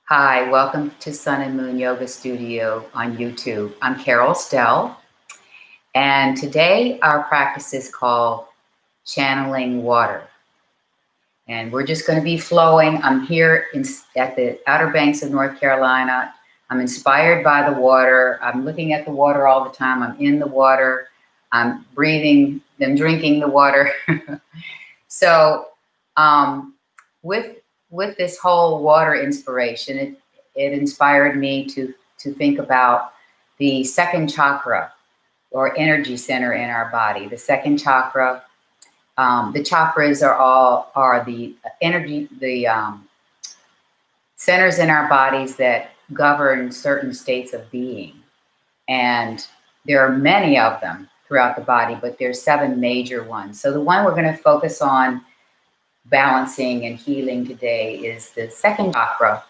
Hi, welcome to Sun and Moon Yoga Studio on YouTube. I'm Carol Stehl, and today our practice is called Channeling Water. And we're just going to be flowing. I'm here at the Outer Banks of North Carolina. I'm inspired by the water. I'm looking at the water all the time. I'm in the water. I'm breathing, then drinking the water. So with this whole water inspiration, it inspired me to think about the second chakra or energy center in our body. The second chakra, the chakras are the energy, the centers in our bodies that govern certain states of being. And there are many of them throughout the body, but there's 7 major ones. So the one we're going to focus on balancing and healing today is the second chakra.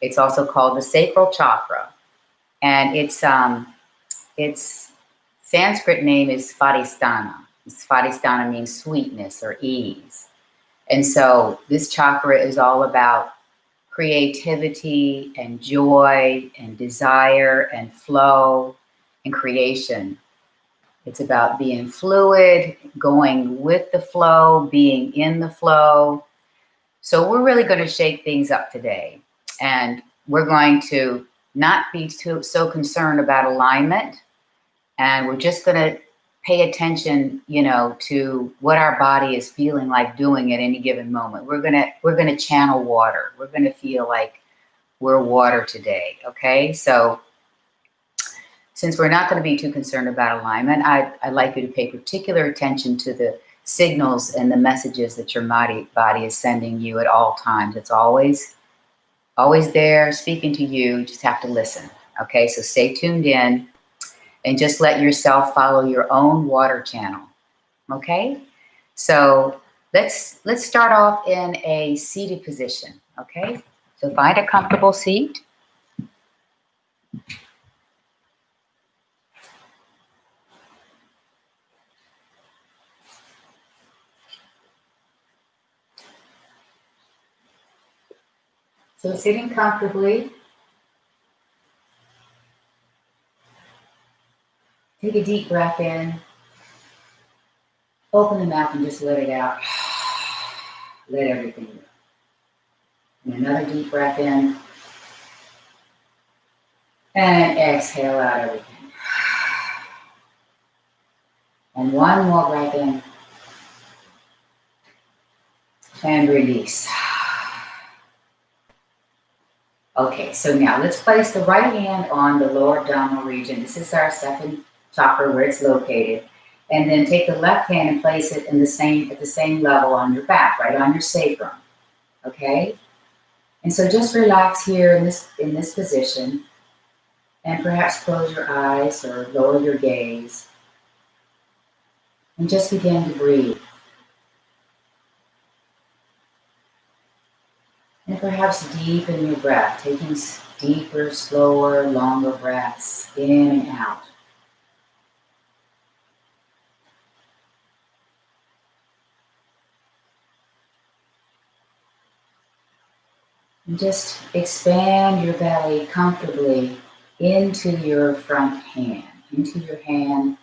It's also called the Sacral Chakra, and its Sanskrit name is Svadhisthana. Svadhisthana means sweetness or ease, and so this chakra is all about creativity and joy and desire and flow and creation. It's about being fluid, going with the flow, being in the flow. So we're really going to shake things up today. And we're going to not be so concerned about alignment. And we're just going to pay attention, to what our body is feeling like doing at any given moment. We're going to channel water. We're going to feel like we're water today. Okay. So since we're not going to be too concerned about alignment, I'd like you to pay particular attention to the signals and the messages that your body is sending you at all times. It's always there speaking to you. You just have to listen. Okay, so stay tuned in and just let yourself follow your own water channel. Okay, so let's start off in a seated position. Okay, so find a comfortable seat. So sitting comfortably, take a deep breath in, open the mouth and just let it out. Let everything go. And another deep breath in, and exhale out everything. And one more breath in, and release. Okay, so now let's place the right hand on the lower abdominal region. This is our second chakra where it's located. And then take the left hand and place it at the same level on your back, right on your sacrum. Okay? And so just relax here in this position, and perhaps close your eyes or lower your gaze. And just begin to breathe. And perhaps deepen your breath, taking deeper, slower, longer breaths in and out. And just expand your belly comfortably into your front hand, into your hand.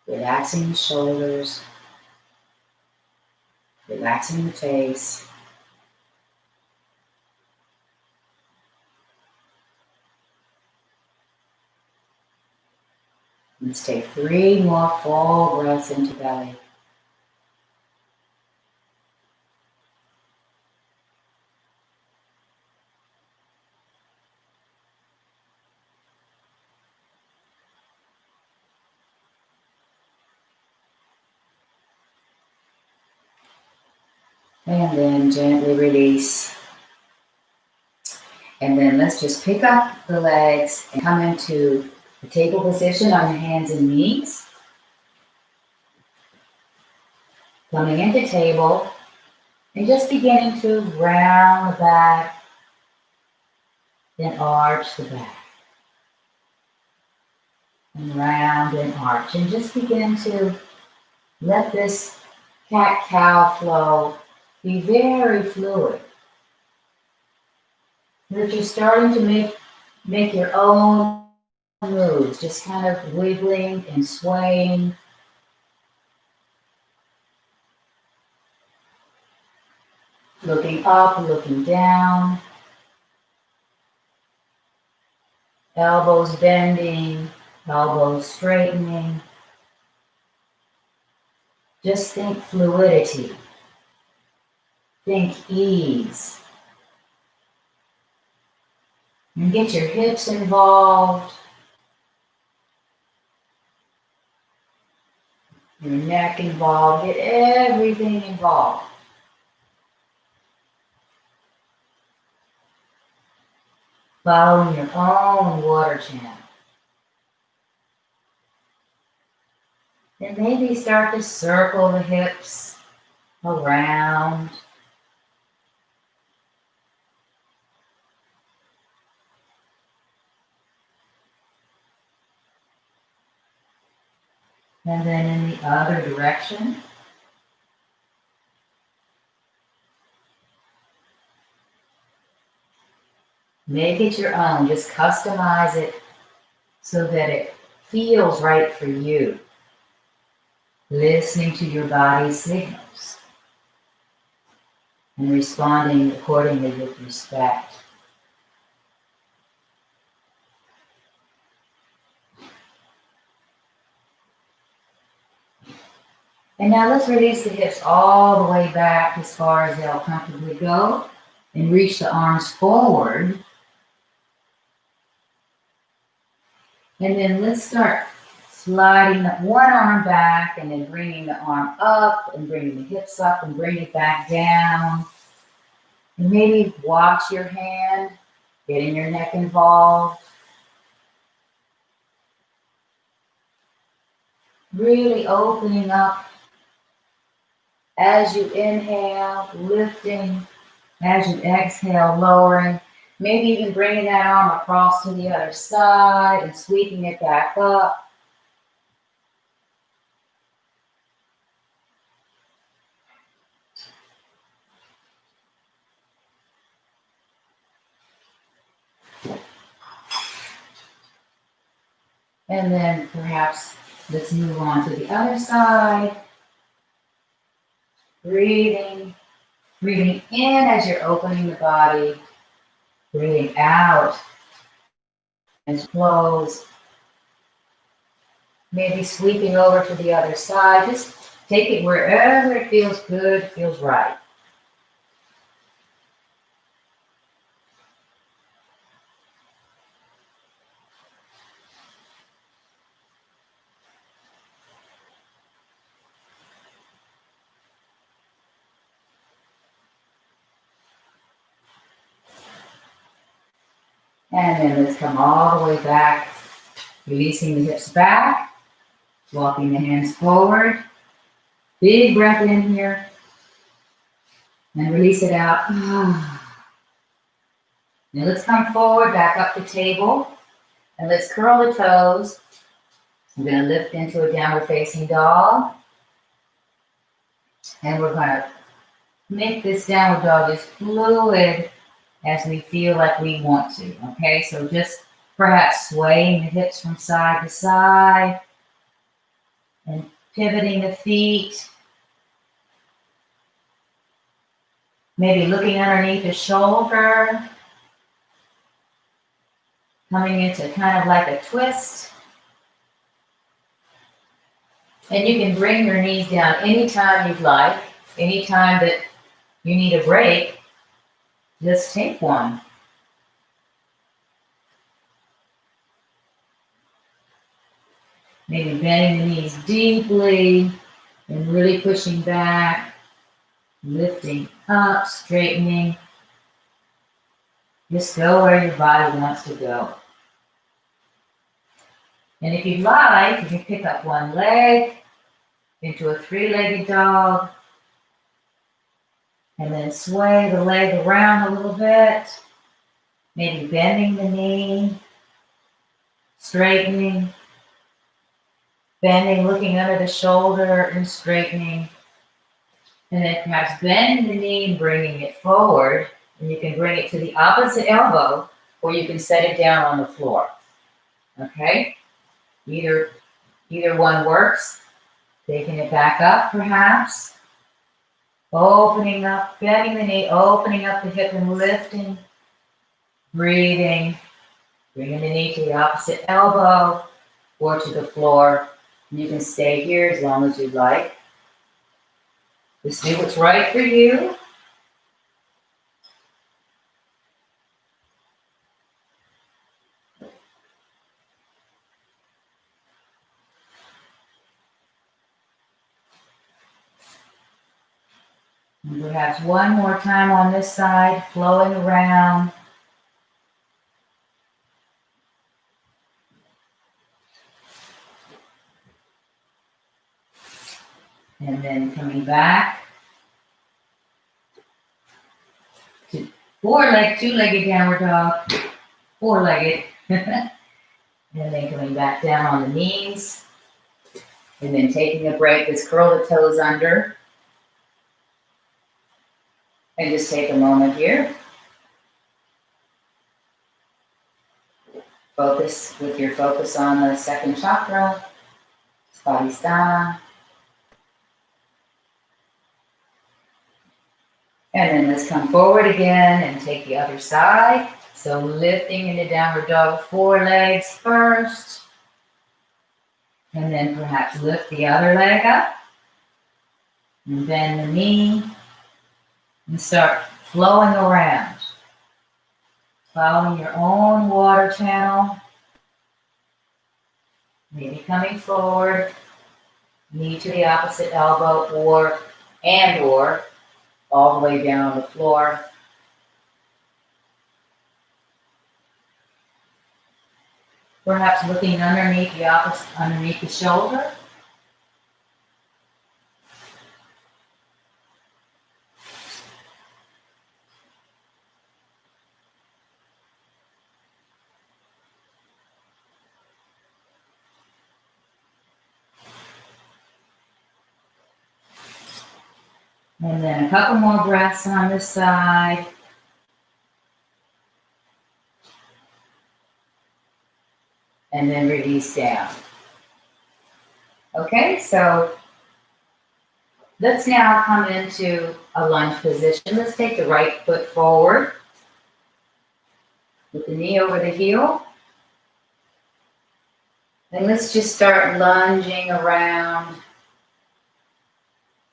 Relaxing the shoulders, relaxing the face. Let's take 3 more full breaths into belly. And then gently release. And then let's just pick up the legs and come into the table position on your hands and knees. Coming into table and just beginning to round the back, then arch the back. and round and arch. And just begin to let this cat-cow flow be very fluid. That you're starting to make your own moves, just kind of wiggling and swaying. Looking up, looking down. Elbows bending, elbows straightening. Just think fluidity. Think ease. And get your hips involved. Your neck involved. Get everything involved. Following your own water channel. And maybe start to circle the hips around. And then in the other direction. Make it your own. Just customize it so that it feels right for you. Listening to your body's signals and responding accordingly with respect. And now let's release the hips all the way back as far as they'll comfortably go and reach the arms forward. And then let's start sliding that one arm back and then bringing the arm up and bringing the hips up and bring it back down. And maybe watch your hand, getting your neck involved. Really opening up as you inhale, lifting. As you exhale, lowering. Maybe even bringing that arm across to the other side and sweeping it back up. And then perhaps let's move on to the other side. Breathing in as you're opening the body. Breathing out as it flows. Maybe sweeping over to the other side. Just take it wherever it feels good, feels right. And then let's come all the way back, releasing the hips back, walking the hands forward. Big breath in here, and release it out. Now let's come forward, back up to table, and let's curl the toes. I'm going to lift into a downward facing dog, and we're going to make this downward dog as fluid as we feel like we want to, okay? So just perhaps swaying the hips from side to side and pivoting the feet. Maybe looking underneath the shoulder, coming into kind of like a twist. And you can bring your knees down anytime you'd like, anytime that you need a break. Just take one. Maybe bending the knees deeply and really pushing back, lifting up, straightening. Just go where your body wants to go. And if you'd like, you can pick up one leg into a three-legged dog. And then sway the leg around a little bit. Maybe bending the knee, straightening. Bending, looking under the shoulder and straightening. And then perhaps bend the knee and bringing it forward. And you can bring it to the opposite elbow, or you can set it down on the floor. Okay? Either one works. Taking it back up, perhaps. Opening up, bending the knee, opening up the hip and lifting. Breathing. Bringing the knee to the opposite elbow or to the floor. You can stay here as long as you'd like. Just do what's right for you. And perhaps one more time on this side, flowing around. And then coming back to two-legged downward dog, four-legged. And then coming back down on the knees. And then taking a break, just curl the toes under. And just take a moment here. Focus with your focus on the second chakra, Svadhisthana. And then let's come forward again and take the other side. So lifting into downward dog, four legs first. And then perhaps lift the other leg up. And bend the knee. And start flowing around. Following your own water channel. Maybe coming forward. Knee to the opposite elbow or all the way down on the floor. Perhaps looking underneath the shoulder. And then a couple more breaths on this side. And then release down. Okay, so let's now come into a lunge position. Let's take the right foot forward with the knee over the heel. And let's just start lunging around,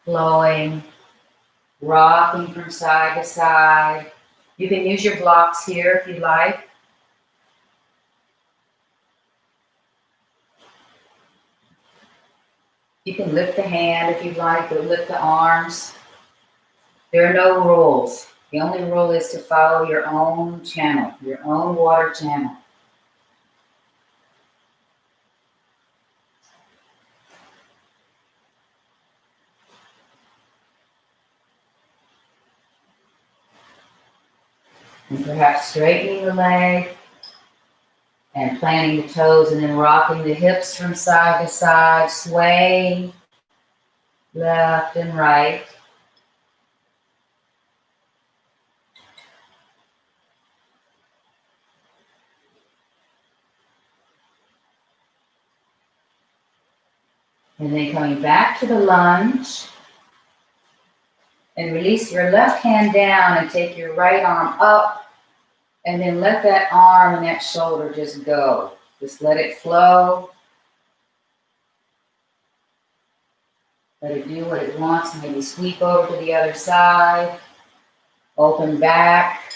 flowing, rocking from side to side. You can use your blocks here if you like. You can lift the hand if you'd like, or lift the arms. There are no rules. The only rule is to follow your own channel, your own water channel. And perhaps straightening the leg and planting the toes and then rocking the hips from side to side, sway left and right. And then coming back to the lunge. And release your left hand down and take your right arm up. And then let that arm and that shoulder just go. Just let it flow. Let it do what it wants. Maybe sweep over to the other side. Open back.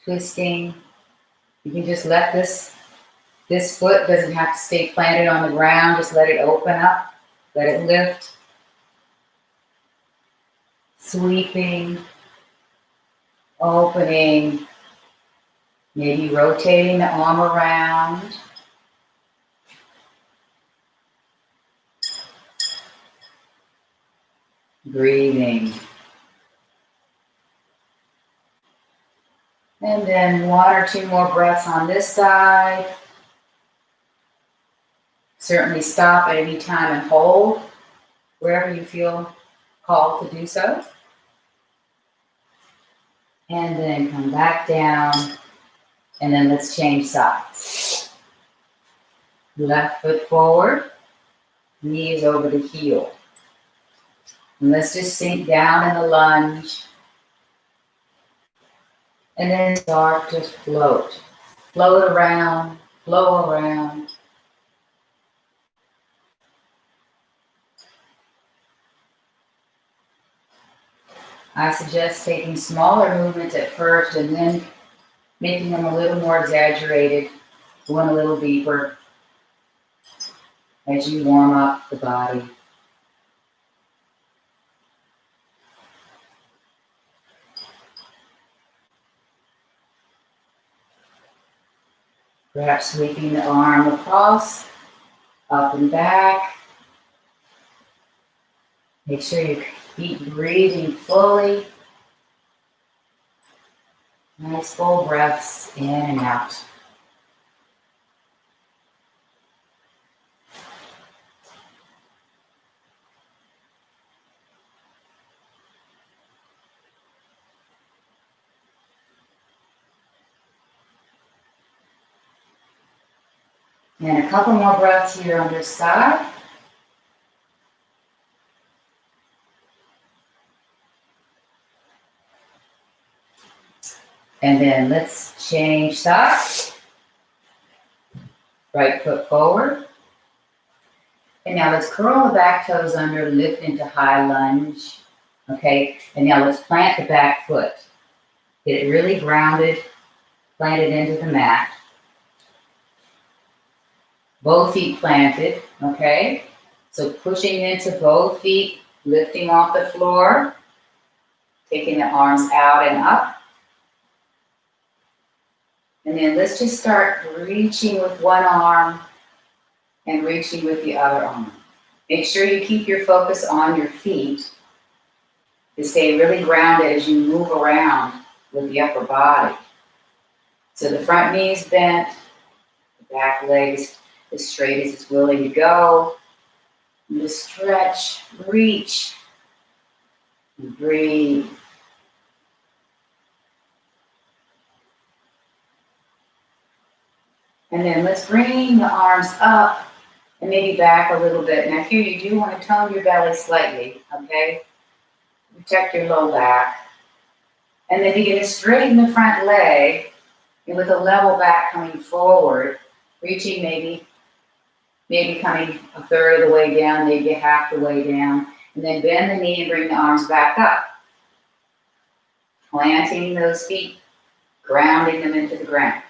Twisting. You can just let this foot doesn't have to stay planted on the ground. Just let it open up. Let it lift. Sweeping. Opening. Maybe rotating the arm around. Breathing. And then one or two more breaths on this side. Certainly stop at any time and hold wherever you feel called to do so. And then come back down, and then let's change sides. Left foot forward, knees over the heel. And let's just sink down in the lunge. And then start to float. Float around, flow around. I suggest taking smaller movements at first and then making them a little more exaggerated, going a little deeper as you warm up the body. Perhaps sweeping the arm across, up and back. Make sure you keep breathing fully. Nice full breaths in and out. And a couple more breaths here on this side. And then let's change sides. Right foot forward. And now let's curl the back toes under, lift into high lunge. Okay, and now let's plant the back foot. Get it really grounded, plant it into the mat. Both feet planted, okay? So pushing into both feet, lifting off the floor, taking the arms out and up. And then let's just start reaching with one arm and reaching with the other arm. Make sure you keep your focus on your feet to stay really grounded as you move around with the upper body. So the front knee is bent, the back leg is as straight as it's willing to go. And just stretch, reach, and breathe. And then let's bring the arms up and maybe back a little bit. Now here you do want to tone your belly slightly, okay? Protect your low back. And then begin to straighten the front leg, and with a level back coming forward, reaching maybe coming a third of the way down, maybe half the way down. And then bend the knee and bring the arms back up. Planting those feet, grounding them into the ground.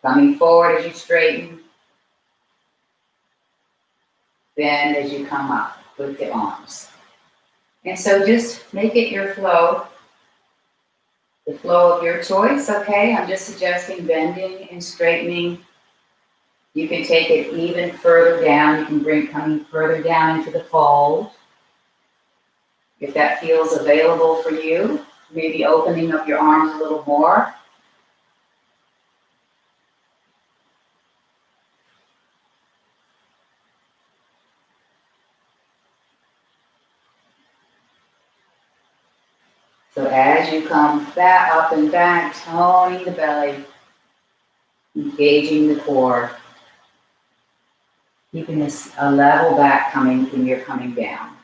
Coming forward as you straighten. Bend as you come up with the arms. And so just make it your flow. The flow of your choice, okay? I'm just suggesting bending and straightening. You can take it even further down. You can bring coming further down into the fold. If that feels available for you, maybe opening up your arms a little more. So as you come back up and back, toning the belly, engaging the core, keeping this a level back coming when you're coming down.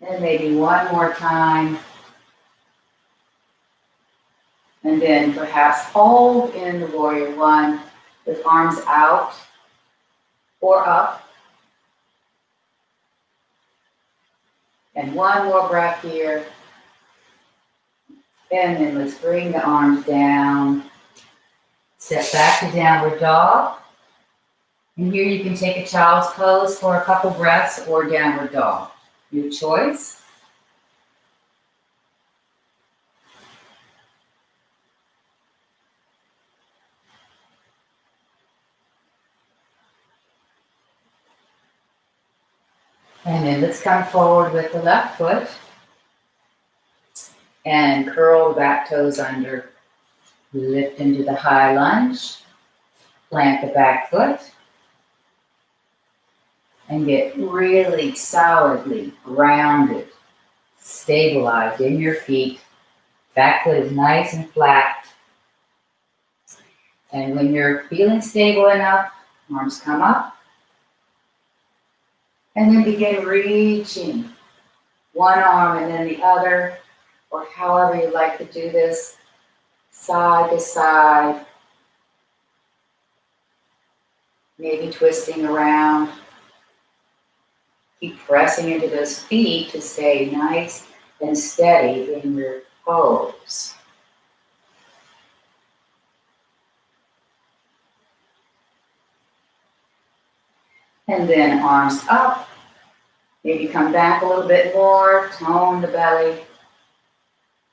And maybe one more time. And then perhaps hold in the warrior one with arms out or up. And one more breath here. And then let's bring the arms down. Step back to downward dog. And here you can take a child's pose for a couple breaths or downward dog. Your choice. And then let's come forward with the left foot and curl the back toes under. Lift into the high lunge. Plant the back foot and get really solidly grounded, stabilized in your feet. Back foot is nice and flat. And when you're feeling stable enough, arms come up. And then begin reaching one arm and then the other, or however you like to do this, side to side. Maybe twisting around. Keep pressing into those feet to stay nice and steady in your pose. And then arms up. Maybe come back a little bit more, tone the belly.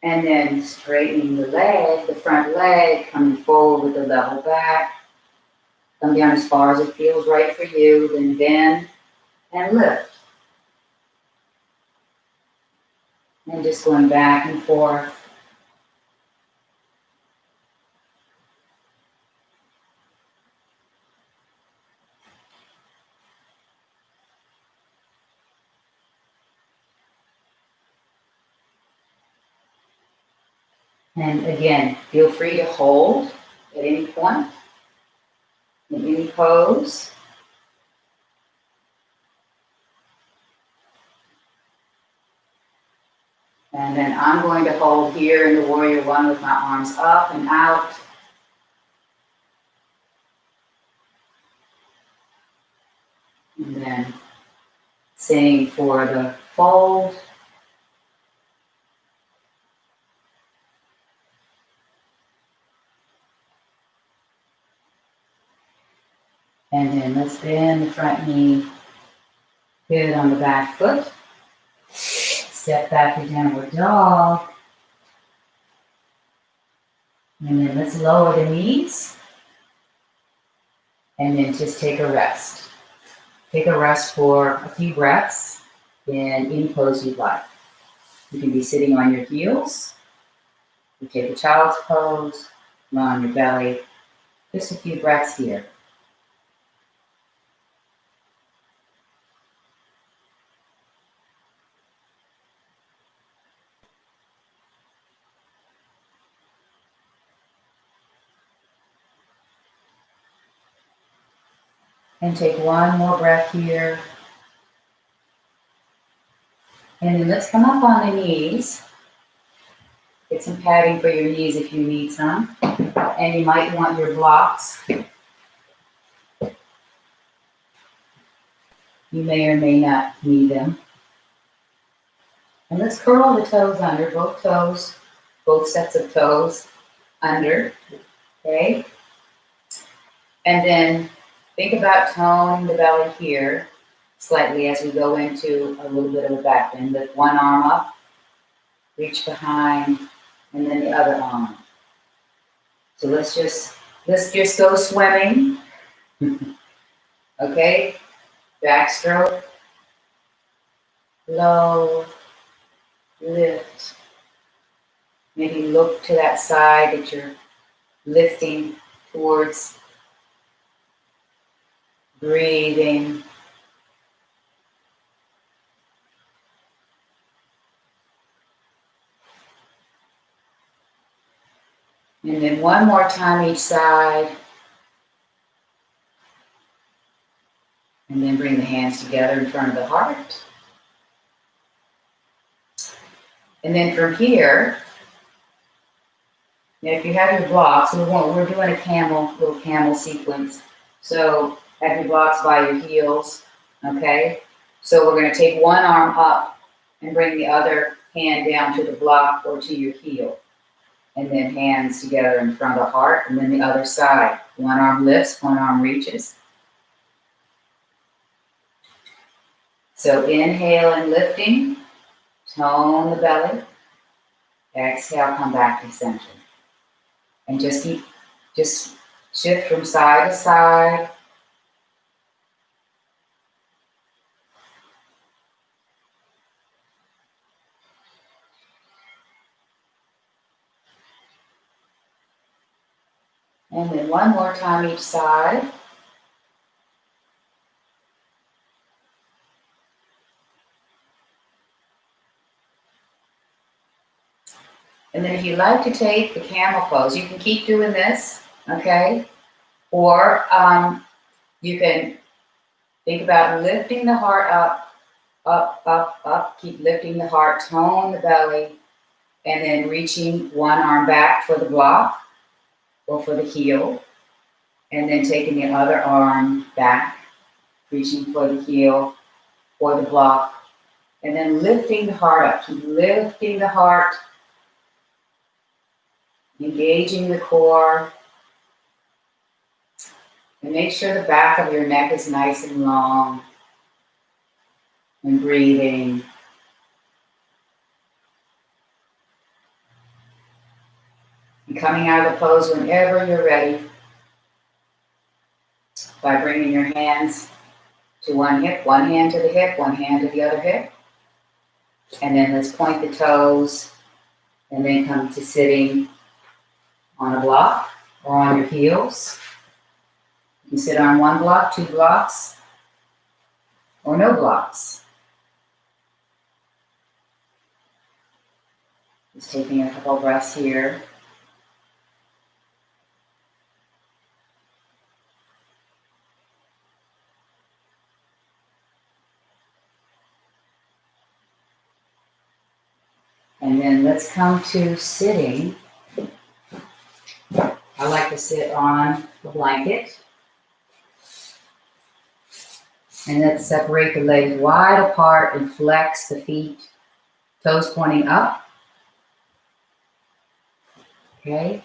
And then straightening the leg, the front leg, coming forward with the level back. Come down as far as it feels right for you, then bend and lift. And just going back and forth. And again, feel free to hold at any point, in any pose. And then I'm going to hold here in the Warrior One with my arms up and out. And then same for the fold. And then let's bend the front knee, pivot on the back foot. Step back to downward dog. And then let's lower the knees. And then just take a rest. Take a rest for a few breaths in any pose you'd like. You can be sitting on your heels. You take a child's pose, lie on your belly. Just a few breaths here. And take one more breath here. And then let's come up on the knees. Get some padding for your knees if you need some. And you might want your blocks. You may or may not need them. And let's curl the toes under, both toes, both sets of toes under, okay? And then think about toning the belly here slightly as we go into a little bit of a back bend. Lift one arm up, reach behind, and then the other arm. So let's just go swimming. Okay? Backstroke, low, lift. Maybe look to that side that you're lifting towards. Breathing. And then one more time each side. And then bring the hands together in front of the heart. And then from here, if you have your blocks, we're doing a little camel sequence. So have your blocks by your heels, okay? So we're going to take one arm up and bring the other hand down to the block or to your heel. And then hands together in front of the heart, and then the other side. One arm lifts, one arm reaches. So inhale and lifting, tone the belly. Exhale, come back to center. And just shift from side to side. And then one more time each side. And then if you like to take the camel pose, you can keep doing this, okay? Or you can think about lifting the heart up, up, up, up. Keep lifting the heart, tone the belly, and then reaching one arm back for the block or for the heel. And then taking the other arm back, reaching for the heel or the block. And then lifting the heart up. Keep lifting the heart, engaging the core. And make sure the back of your neck is nice and long. And breathing. And coming out of the pose whenever you're ready by bringing your hands to one hip, one hand to the hip, one hand to the other hip. And then let's point the toes and then come to sitting on a block or on your heels. You can sit on one block, two blocks, or no blocks. Just taking a couple breaths here. And then let's come to sitting. I like to sit on the blanket. And let's separate the legs wide apart and flex the feet, toes pointing up. Okay.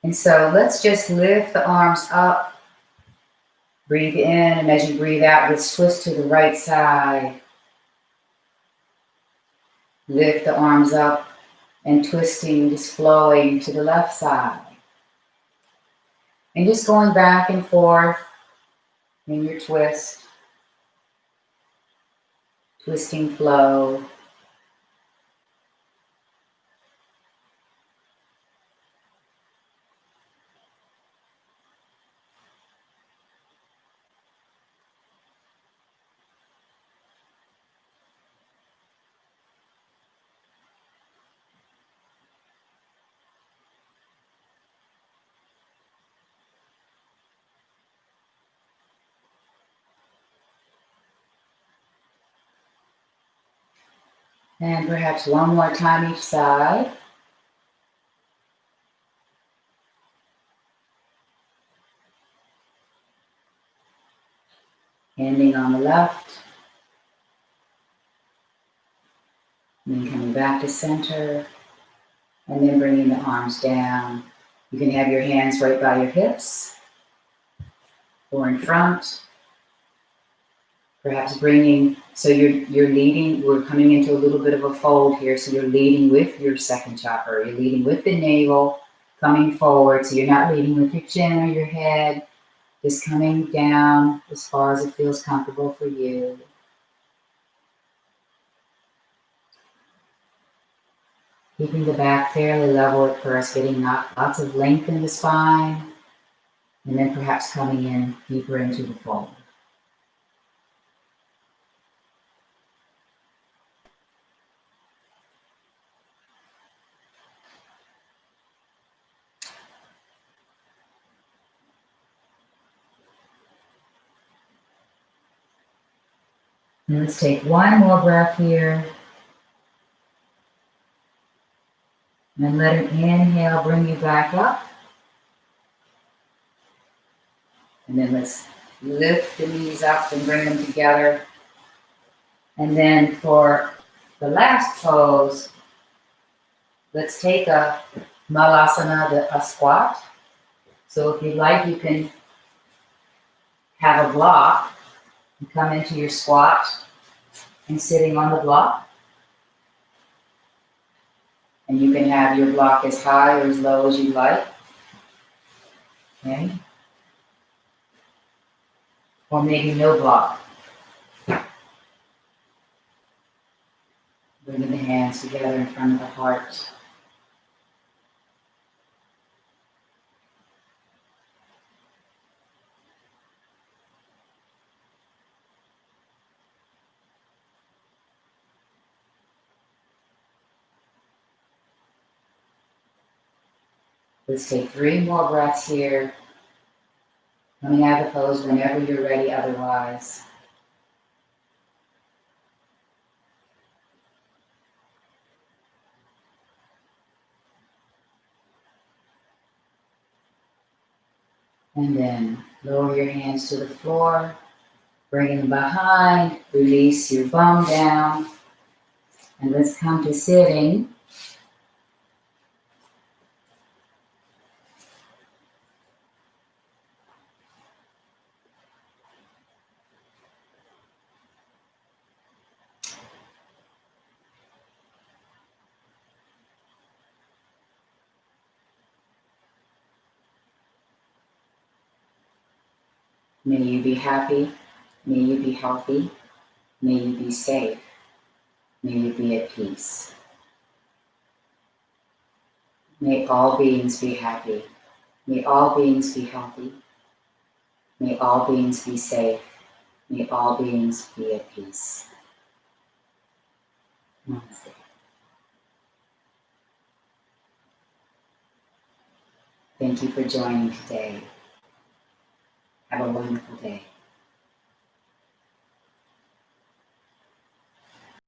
And so let's just lift the arms up. Breathe in, and as you breathe out, let's twist to the right side. Lift the arms up and twisting, just flowing to the left side. And just going back and forth in your twist. Twisting flow. And perhaps one more time each side. Ending on the left. And then coming back to center. And then bringing the arms down. You can have your hands right by your hips or in front. Perhaps bringing, so you're leading, we're coming into a little bit of a fold here, so you're leading with your second chakra. You're leading with the navel, coming forward, so you're not leading with your chin or your head, just coming down as far as it feels comfortable for you. Keeping the back fairly level at first, getting lots of length in the spine, and then perhaps coming in deeper into the fold. And let's take one more breath here. And then let an inhale bring you back up. And then let's lift the knees up and bring them together. And then for the last pose, let's take a malasana, a squat. So if you'd like, you can have a block and come into your squat and sitting on the block. And you can have your block as high or as low as you like. Okay? Or maybe no block. Bringing the hands together in front of the heart. Let's take 3 more breaths here. Coming out of the pose whenever you're ready otherwise. And then lower your hands to the floor. Bring them behind. Release your bum down. And let's come to sitting. May you be happy. May you be healthy. May you be safe. May you be at peace. May all beings be happy. May all beings be healthy. May all beings be safe. May all beings be at peace. Namaste. Thank you for joining today. Have a wonderful day.